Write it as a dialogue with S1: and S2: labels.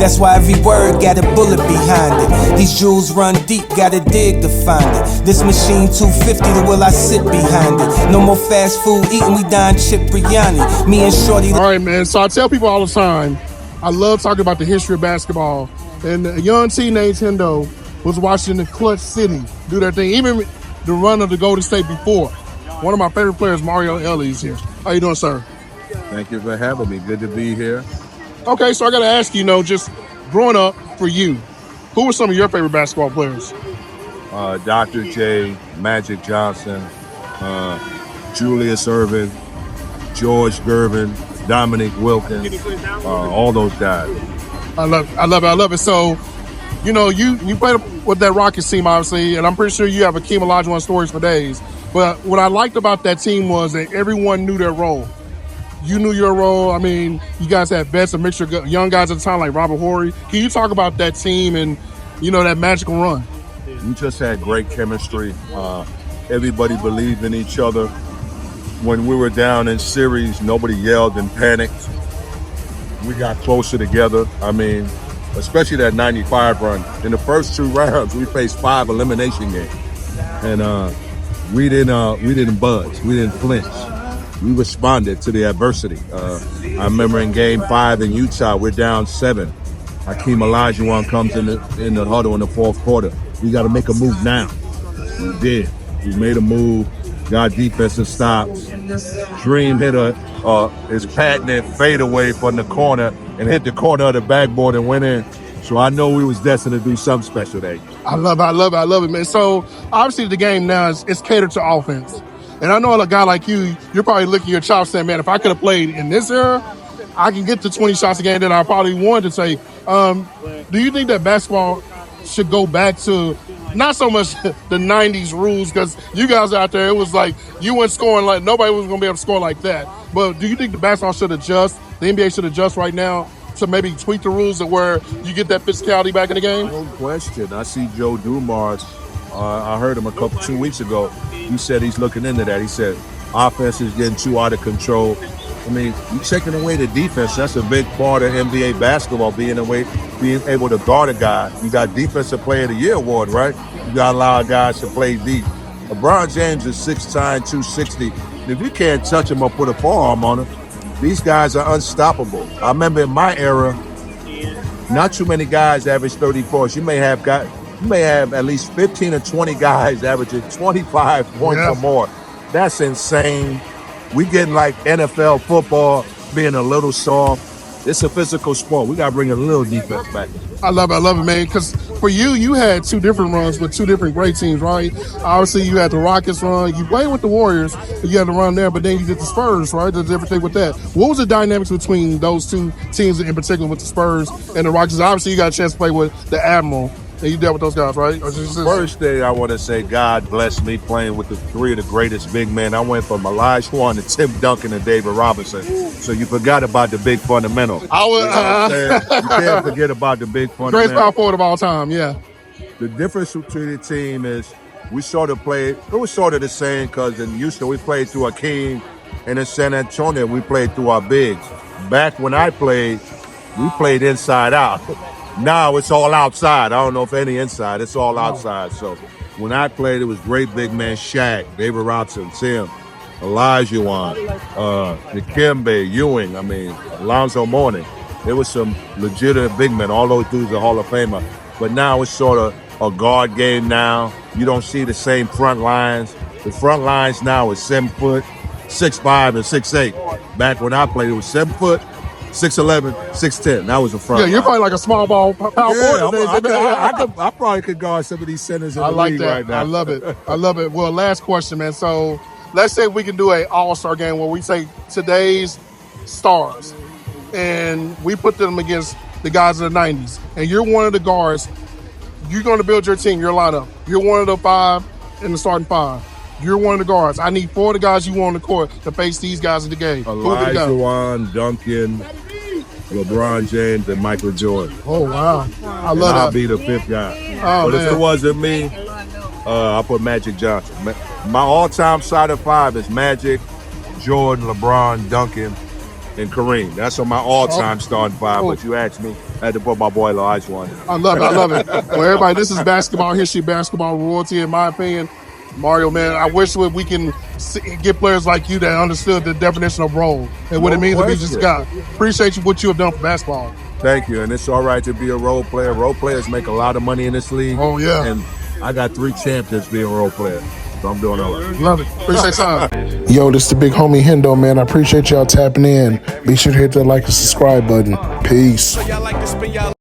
S1: That's why every word got a bullet behind it. These jewels run deep, gotta dig to find it. This machine 250, the will I sit behind it. No more fast food eating, we dine chip biryani. Me and Shorty.
S2: All right, man. So I tell people all the time, I love talking about the history of basketball. And a young team named Hendo was watching the Clutch City do their thing. Even the run of the Golden State before. One of my favorite players, Mario Elie, is here. How you doing, sir?
S3: Thank you for having me. Good to be here.
S2: Okay, so I got to ask you, just growing up for you, who were some of your favorite basketball players?
S3: Dr. J, Magic Johnson, Julius Erving, George Gervin, Dominic Wilkins, all those guys.
S2: I love it. So, you played with that Rockets team, obviously, and I'm pretty sure you have Hakeem Olajuwon stories for days. But what I liked about that team was that everyone knew their role. You knew your role. I mean, you guys had vets, a mixture of young guys at the time like Robert Horry. Can you talk about that team and, that magical run?
S3: We just had great chemistry. Everybody believed in each other. When we were down in series, nobody yelled and panicked. We got closer together. I mean, especially that 95 run. In the first 2 rounds, we faced 5 elimination games. And we didn't budge. We didn't flinch. We responded to the adversity. I remember in game 5 in Utah, we're down 7. Hakeem Olajuwon comes in the huddle in the 4th quarter. We got to make a move now. We did. We made a move, got defensive stops. Dream hit his patented fadeaway from the corner and hit the corner of the backboard and went in. So I know we was destined to do something special that year.
S2: I love it, man. So obviously the game now is catered to offense. And I know a guy like you, you're probably licking your chops saying, man, if I could have played in this era, I can get to 20 shots a game that I probably wanted to take. Do you think that basketball should go back to not so much the 90s rules, because you guys out there, it was like you weren't scoring like nobody was going to be able to score like that. But do you think the basketball should adjust, the NBA should adjust right now to maybe tweak the rules to where you get that physicality back in the game?
S3: No question. I see Joe Dumars. I heard him 2 weeks ago. He said he's looking into that. He said offense is getting too out of control. I mean, you taking away the defense. That's a big part of NBA basketball, being able to guard a guy. You got Defensive Player of the Year award, right? You got a lot of guys to play deep. LeBron James is 6'9", 260. If you can't touch him or put a forearm on him, these guys are unstoppable. I remember in my era, not too many guys average 30 points. You may have at least 15 or 20 guys averaging 25 points or more. That's insane. We getting like NFL football, being a little soft. It's a physical sport. We got to bring a little defense back.
S2: I love it, man. Because for you had 2 different runs with 2 different great teams, right? Obviously, you had the Rockets run. You played with the Warriors. You had to run there, but then you did the Spurs, right? There's everything with that. What was the dynamics between those 2 teams in particular with the Spurs and the Rockets? Obviously, you got a chance to play with the Admiral. And you dealt with those guys, right?
S3: First thing I want to say, God bless me playing with the 3 of the greatest big men. I went from Olajuwon to Tim Duncan and David Robinson. So you forgot about the big fundamental. You can't forget about the big fundamental.
S2: Greatest power forward of all time, yeah.
S3: The difference between the team is we sort of played, it was sort of the same because in Houston we played through Hakeem, and in San Antonio we played through our bigs. Back when I played, we played inside out. Now it's all outside. I don't know if any inside. It's all outside. So when I played, it was great big man Shaq, David Robinson, Tim, Olajuwon, Dikembe, Ewing, Alonzo Mourning. There was some legitimate big men. All those dudes are Hall of Famer. But now it's sort of a guard game now. You don't see the same front lines. The front lines now is 7 foot, 6'5", and 6'8". Back when I played, it was 7 foot, 6'11", 6'10". That was the front.
S2: Yeah, you're probably like a small ball power forward.
S3: I probably could guard some of these centers in the league right now.
S2: I love it. Well, last question, man. So let's say we can do an all-star game where we say today's stars, and we put them against the guys of the 90s, and you're one of the guards. You're going to build your team, your lineup. You're one of the 5 in the starting 5. You're one of the guards. I need 4 of the guys you want on the court to face these guys in the game.
S3: Olajuwon, Duncan, LeBron James, and Michael Jordan.
S2: Oh, wow. I love that.
S3: I'll be the 5th guy. But if it wasn't me, I'll put Magic Johnson. My all-time starting 5 is Magic, Jordan, LeBron, Duncan, and Kareem. That's on my all-time starting 5. But you asked me, had to put my boy Olajuwon.
S2: I love it. I love it. Well, everybody, this is basketball history, basketball royalty, in my opinion. Mario, man, I wish we can get players like you that understood the definition of role and what it means to be just a guy. Appreciate you what you have done for basketball.
S3: Thank you, and it's all right to be a role player. Role players make a lot of money in this league.
S2: Oh, yeah.
S3: And I got 3 champions being role players, so I'm doing all right.
S2: Love it. Appreciate time.
S4: Yo, this is the big homie Hendo, man. I appreciate y'all tapping in. Be sure to hit that like and subscribe button. Peace.